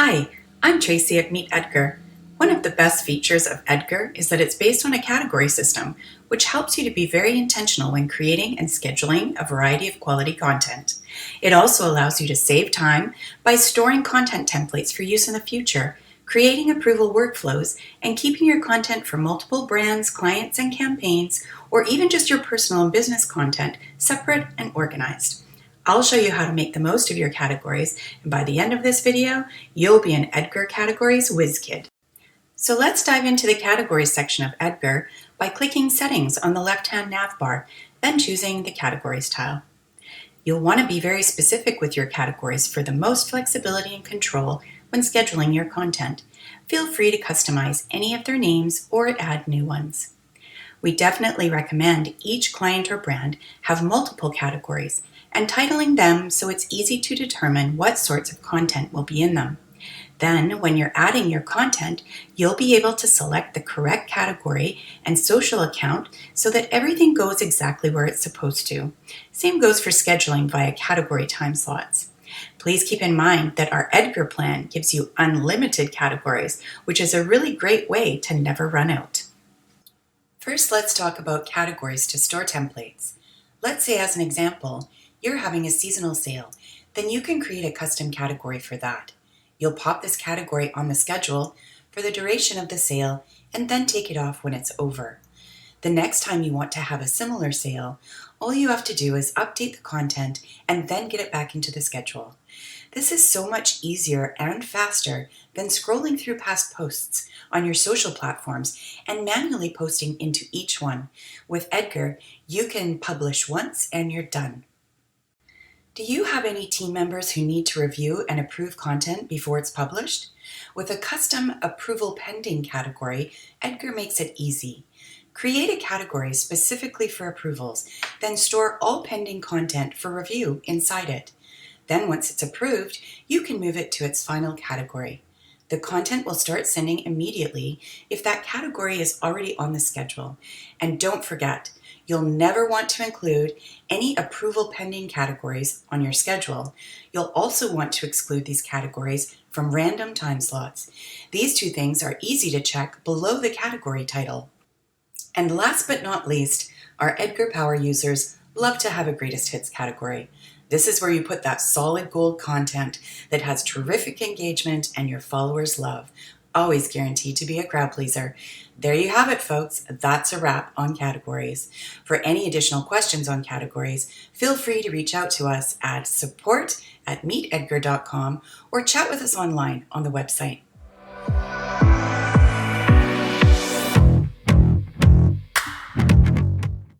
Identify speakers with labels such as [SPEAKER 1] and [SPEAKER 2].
[SPEAKER 1] Hi, I'm Tracy at MeetEdgar. One of the best features of Edgar is that it's based on a category system, which helps you to be very intentional when creating and scheduling a variety of quality content. It also allows you to save time by storing content templates for use in the future, creating approval workflows, and keeping your content for multiple brands, clients, and campaigns, or even just your personal and business content separate and organized. I'll show you how to make the most of your categories, and by the end of this video, you'll be an Edgar Categories whiz kid. So let's dive into the Categories section of Edgar by clicking Settings on the left-hand nav bar, then choosing the Categories tile. You'll want to be very specific with your categories for the most flexibility and control when scheduling your content. Feel free to customize any of their names or add new ones. We definitely recommend each client or brand have multiple categories and titling them so it's easy to determine what sorts of content will be in them. Then, when you're adding your content, you'll be able to select the correct category and social account so that everything goes exactly where it's supposed to. Same goes for scheduling via category time slots. Please keep in mind that our Edgar plan gives you unlimited categories, which is a really great way to never run out. First, let's talk about categories to store templates. Let's say, as an example, you're having a seasonal sale, then you can create a custom category for that. You'll pop this category on the schedule for the duration of the sale and then take it off when it's over. The next time you want to have a similar sale, all you have to do is update the content and then get it back into the schedule. This is so much easier and faster than scrolling through past posts on your social platforms and manually posting into each one. With Edgar, you can publish once and you're done. Do you have any team members who need to review and approve content before it's published? With a custom approval pending category, Edgar makes it easy. Create a category specifically for approvals, then store all pending content for review inside it. Then once it's approved, you can move it to its final category. The content will start sending immediately if that category is already on the schedule. And don't forget, you'll never want to include any approval pending categories on your schedule. You'll also want to exclude these categories from random time slots. These two things are easy to check below the category title. And last but not least, our Edgar Power users love to have a greatest hits category. This is where you put that solid gold content that has terrific engagement and your followers love. Always guaranteed to be a crowd pleaser. There you have it, folks. That's a wrap on categories. For any additional questions on categories, feel free to reach out to us at support@meetedgar.com or chat with us online on the website.